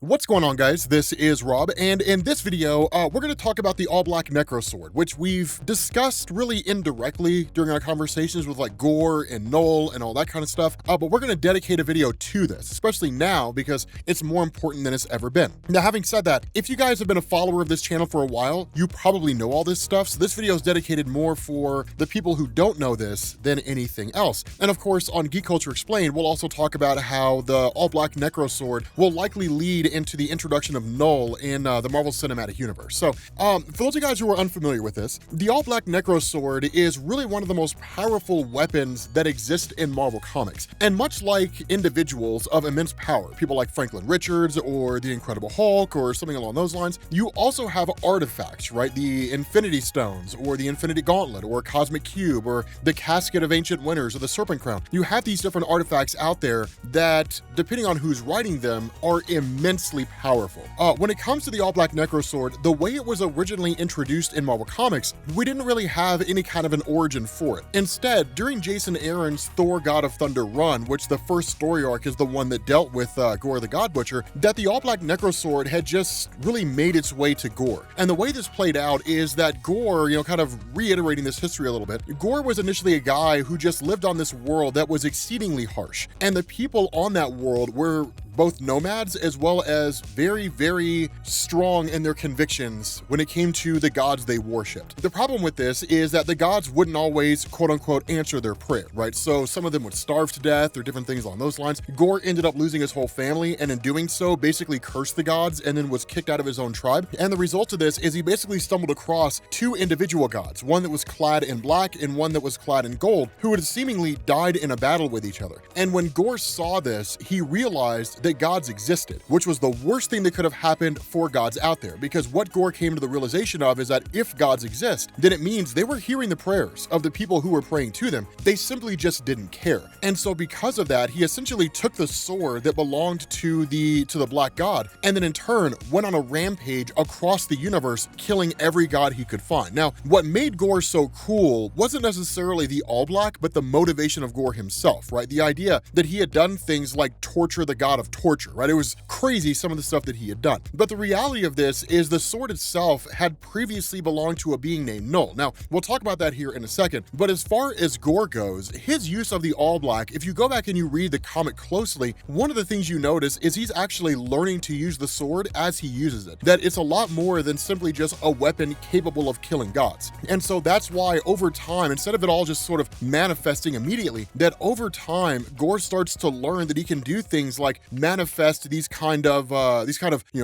What's going on, guys? This is Rob, and in this video, we're going to talk about the All Black Necrosword, which we've discussed really indirectly during our conversations with like Gorr and Null and all that kind of stuff, but we're going to dedicate a video to this, especially now because it's more important than it's ever been. Now, having said that, if you guys have been a follower of this channel for a while, you probably know all this stuff, so this video is dedicated more for the people who don't know this than anything else. And of course, on Geek Culture Explained, we'll also talk about how the All Black Necrosword will likely lead into the introduction of Null in the Marvel Cinematic Universe. So, for those of you guys who are unfamiliar with this, the All Black Necrosword is really one of the most powerful weapons that exist in Marvel Comics. And much like individuals of immense power, people like Franklin Richards or the Incredible Hulk or something along those lines, you also have artifacts, right? The Infinity Stones or the Infinity Gauntlet or Cosmic Cube or the Casket of Ancient Winners or the Serpent Crown. You have these different artifacts out there that, depending on who's writing them, are immensely powerful. When it comes to the All Black Necrosword, the way it was originally introduced in Marvel Comics, we didn't really have any kind of an origin for it. Instead, during Jason Aaron's Thor God of Thunder run, which the first story arc is the one that dealt with Gorr the God Butcher, that the All Black Necrosword had just really made its way to Gorr. And the way this played out is that Gorr, kind of reiterating this history a little bit, Gorr was initially a guy who just lived on this world that was exceedingly harsh. And the people on that world were both nomads as well as very, very strong in their convictions when it came to the gods they worshipped. The problem with this is that the gods wouldn't always, quote unquote, answer their prayer, right? So some of them would starve to death or different things along those lines. Gorr ended up losing his whole family, and in doing so, basically cursed the gods and then was kicked out of his own tribe. And the result of this is he basically stumbled across two individual gods, one that was clad in black and one that was clad in gold, who had seemingly died in a battle with each other. And when Gorr saw this, he realized that gods existed, which was the worst thing that could have happened for gods out there, because what Gorr came to the realization of is that if gods exist, then it means they were hearing the prayers of the people who were praying to them. They simply just didn't care. And so because of that, he essentially took the sword that belonged to the Black God, and then in turn went on a rampage across the universe, killing every god he could find. Now, what made Gorr so cool wasn't necessarily the All Black, but the motivation of Gorr himself, right? The idea that he had done things like torture the god of torture, right? It was crazy, some of the stuff that he had done. But the reality of this is the sword itself had previously belonged to a being named Null. Now, we'll talk about that here in a second, but as far as Gorr goes, his use of the All Black, if you go back and you read the comic closely, one of the things you notice is he's actually learning to use the sword as he uses it. That it's a lot more than simply just a weapon capable of killing gods. And so that's why over time, instead of it all just sort of manifesting immediately, that over time, Gorr starts to learn that he can do things like manifest these kind of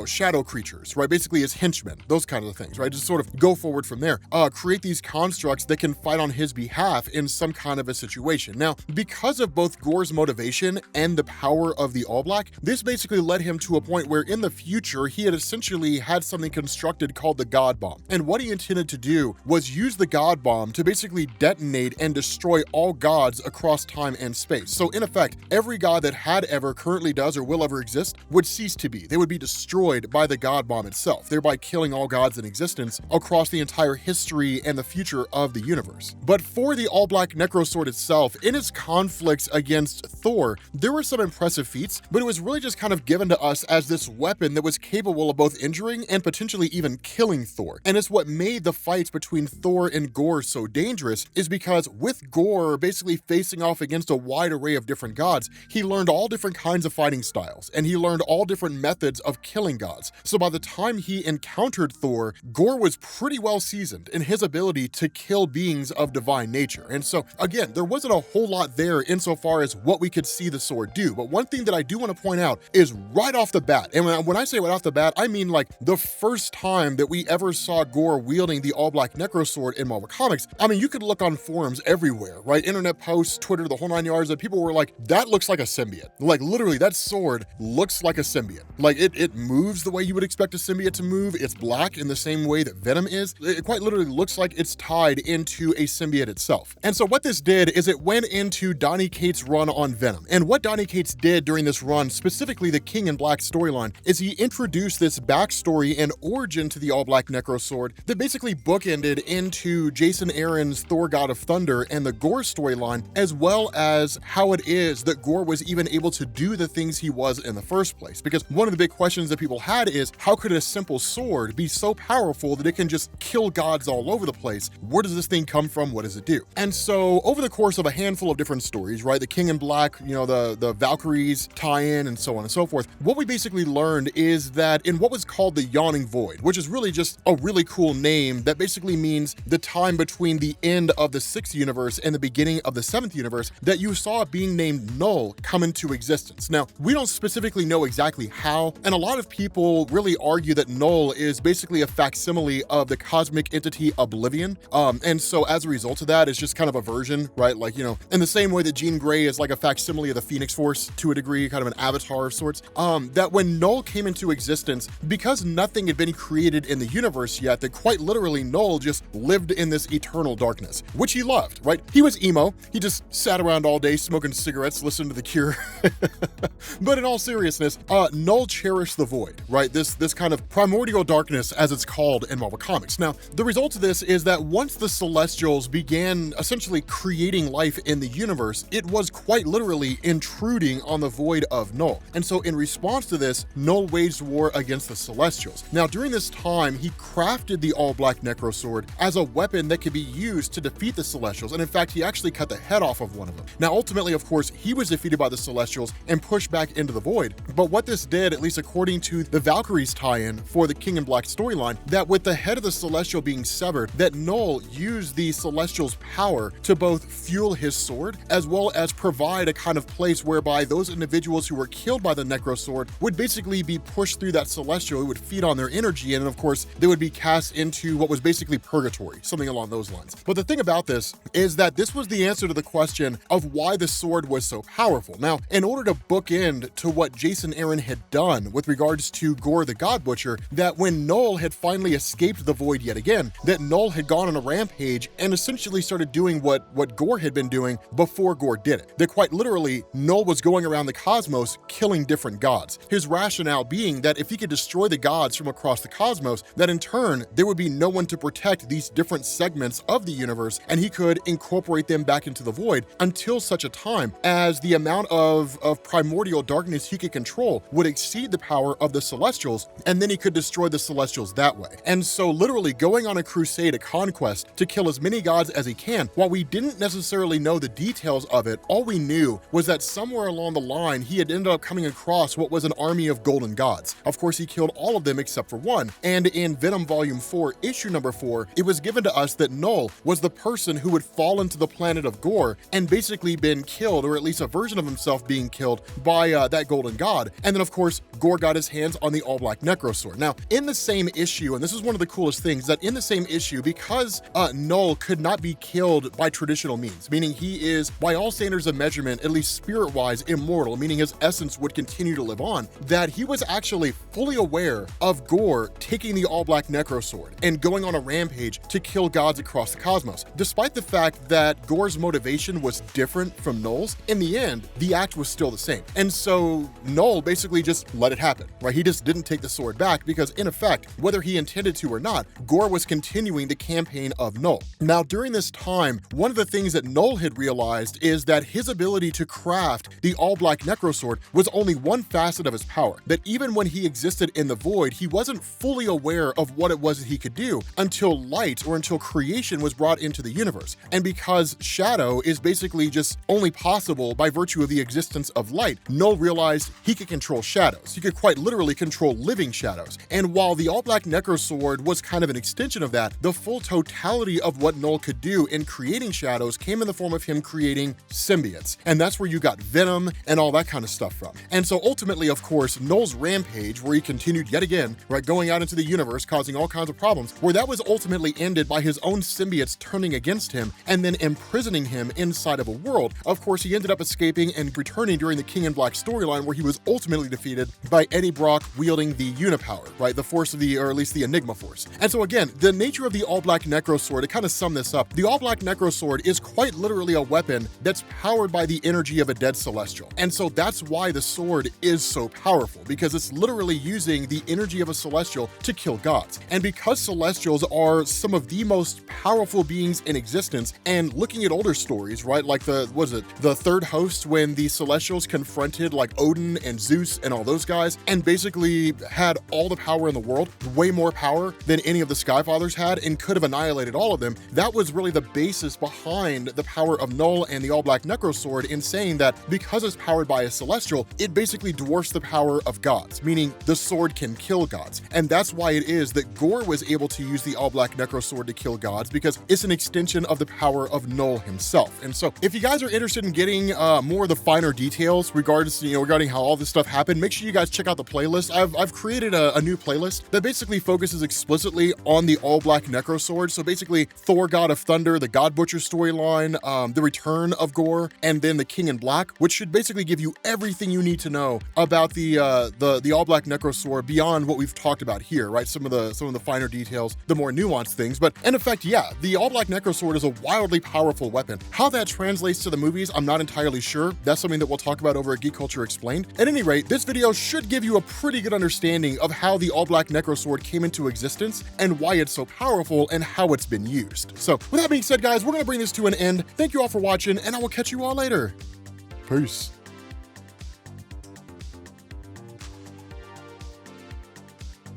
shadow creatures, right? Basically his henchmen, those kind of things, right? Just sort of go forward from there. Create these constructs that can fight on his behalf in some kind of a situation. Now, because of both Gorr's motivation and the power of the All Black, this basically led him to a point where in the future, he had essentially had something constructed called the God Bomb. And what he intended to do was use the God Bomb to basically detonate and destroy all gods across time and space. So in effect, every god that had ever, currently does, or will ever exist would cease to be. They would be destroyed by the God Bomb itself, thereby killing all gods in existence across the entire history and the future of the universe. But for the All Black Necrosword itself, in its conflicts against Thor, there were some impressive feats, but it was really just kind of given to us as this weapon that was capable of both injuring and potentially even killing Thor. And it's what made the fights between Thor and Gorr so dangerous, is because with Gorr basically facing off against a wide array of different gods, he learned all different kinds of fighting styles, and he learned all different methods of killing gods. So by the time he encountered Thor, Gorr was pretty well seasoned in his ability to kill beings of divine nature. And so again, there wasn't a whole lot there insofar as what we could see the sword do. But one thing that I do want to point out is right off the bat, and when I say right off the bat, I mean like the first time that we ever saw Gorr wielding the All Black Necrosword in Marvel Comics, I mean, you could look on forums everywhere, right? Internet posts, Twitter, the whole nine yards, and people were like, that looks like a symbiote. Like literally, that sword looks like a symbiote. Like it moves the way you would expect a symbiote to move. It's black in the same way that Venom is. It quite literally looks like it's tied into a symbiote itself. And so what this did is it went into Donny Cates' run on Venom. And what Donny Cates did during this run, specifically the King in Black storyline, is he introduced this backstory and origin to the All Black Necrosword that basically bookended into Jason Aaron's Thor God of Thunder and the Gorr storyline, as well as how it is that Gorr was even able to do the things he he was in the first place. Because one of the big questions that people had is, how could a simple sword be so powerful that it can just kill gods all over the place? Where does this thing come from? What does it do? And so over the course of a handful of different stories, right, the King in Black, the Valkyries tie-in and so on and so forth, what we basically learned is that in what was called the Yawning Void, which is really just a really cool name that basically means the time between the end of the 6th universe and the beginning of the 7th universe, that you saw a being named Null come into existence. Now, we don't specifically know exactly how, and a lot of people really argue that Null is basically a facsimile of the cosmic entity Oblivion. And so as a result of that, it's just kind of a version, right? Like, in the same way that Jean Grey is like a facsimile of the Phoenix Force to a degree, kind of an avatar of sorts, that when Null came into existence, because nothing had been created in the universe yet, that quite literally Null just lived in this eternal darkness, which he loved, right? He was emo. He just sat around all day smoking cigarettes, listening to The Cure. But in all seriousness, Null cherished the void, right? This kind of primordial darkness, as it's called in Marvel Comics. Now, the result of this is that once the Celestials began essentially creating life in the universe, it was quite literally intruding on the void of Null. And so in response to this, Null waged war against the Celestials. Now, during this time, he crafted the All Black Necrosword as a weapon that could be used to defeat the Celestials. And in fact, he actually cut the head off of one of them. Now, ultimately, of course, he was defeated by the Celestials and pushed back into the void. But what this did, at least according to the Valkyries tie-in for the King in Black storyline, that with the head of the Celestial being severed, that Null used the Celestial's power to both fuel his sword, as well as provide a kind of place whereby those individuals who were killed by the Necrosword would basically be pushed through that Celestial. It would feed on their energy, and of course, they would be cast into what was basically purgatory, something along those lines. But the thing about this is that this was the answer to the question of why the sword was so powerful. Now, in order to bookend to what Jason Aaron had done with regards to Gorr the God Butcher, that when Null had finally escaped the void yet again, that Null had gone on a rampage and essentially started doing what Gorr had been doing before Gorr did it. That quite literally, Null was going around the cosmos killing different gods. His rationale being that if he could destroy the gods from across the cosmos, that in turn, there would be no one to protect these different segments of the universe, and he could incorporate them back into the void until such a time as the amount of primordial darkness he could control would exceed the power of the Celestials, and then he could destroy the Celestials that way. And so literally going on a crusade, a conquest, to kill as many gods as he can, while we didn't necessarily know the details of it, all we knew was that somewhere along the line, he had ended up coming across what was an army of golden gods. Of course, he killed all of them except for one. And in Venom Volume 4, issue number 4, it was given to us that Null was the person who would fall into the planet of Gorr and basically been killed, or at least a version of himself being killed by that golden god. And then of course, Gorr got his hands on the All Black Necrosword. Now, in the same issue, and this is one of the coolest things, that in the same issue, because Null could not be killed by traditional means, meaning he is, by all standards of measurement, at least spirit-wise, immortal, meaning his essence would continue to live on, that he was actually fully aware of Gorr taking the All Black Necrosword and going on a rampage to kill gods across the cosmos. Despite the fact that Gorr's motivation was different from Null's, in the end, the act was still the same. And so Null basically just let it happen, right? He just didn't take the sword back because, in effect, whether he intended to or not, Gorr was continuing the campaign of Null. Now, during this time, one of the things that Null had realized is that his ability to craft the All Black Necrosword was only one facet of his power. That even when he existed in the void, he wasn't fully aware of what it was that he could do until light, or until creation, was brought into the universe. And because shadow is basically just only possible by virtue of the existence of light, Null realized he could control shadows. He could quite literally control living shadows. And while the All Black Necrosword was kind of an extension of that, the full totality of what Null could do in creating shadows came in the form of him creating symbiotes. And that's where you got Venom and all that kind of stuff from. And so ultimately, of course, Null's rampage, where he continued yet again, right, going out into the universe, causing all kinds of problems, where that was ultimately ended by his own symbiotes turning against him and then imprisoning him inside of a world. Of course, he ended up escaping and returning during the King in Black storyline, where he was ultimately defeated by Eddie Brock wielding the Unipower, right, the force of the, or at least the Enigma Force. And so again, the nature of the All Black Necrosword, to kind of sum this up, the All Black Necrosword is quite literally a weapon that's powered by the energy of a dead Celestial. And so that's why the sword is so powerful, because it's literally using the energy of a Celestial to kill gods. And because Celestials are some of the most powerful beings in existence, and looking at older stories, right, like the third host, when the Celestials confronted like Odin and Zeus and all those guys, and basically had all the power in the world, way more power than any of the Skyfathers had, and could have annihilated all of them. That was really the basis behind the power of Null and the All Black Necrosword, in saying that because it's powered by a celestial, it basically dwarfs the power of gods, meaning the sword can kill gods. And that's why it is that Gorr was able to use the All Black Necrosword to kill gods, because it's an extension of the power of Null himself. And so if you guys are interested in getting more of the finer details regarding how all this stuff happened, make sure you guys check out the playlist. I've created a new playlist that basically focuses explicitly on the All Black Necrosword. So basically Thor, God of Thunder, the God Butcher storyline, the return of Gorr, and then the King in Black, which should basically give you everything you need to know about the All Black Necrosword beyond what we've talked about here, right? Some of the finer details, the more nuanced things. But in effect, yeah, the All Black Necrosword is a wildly powerful weapon. How that translates to the movies, I'm not entirely sure. That's something that we'll talk about over at Geek Culture Explained. At any rate, this video should give you a pretty good understanding of how the All Black Necrosword came into existence and why it's so powerful and how it's been used. So with that being said, guys, we're gonna bring this to an end. Thank you all for watching, and I will catch you all later. Peace.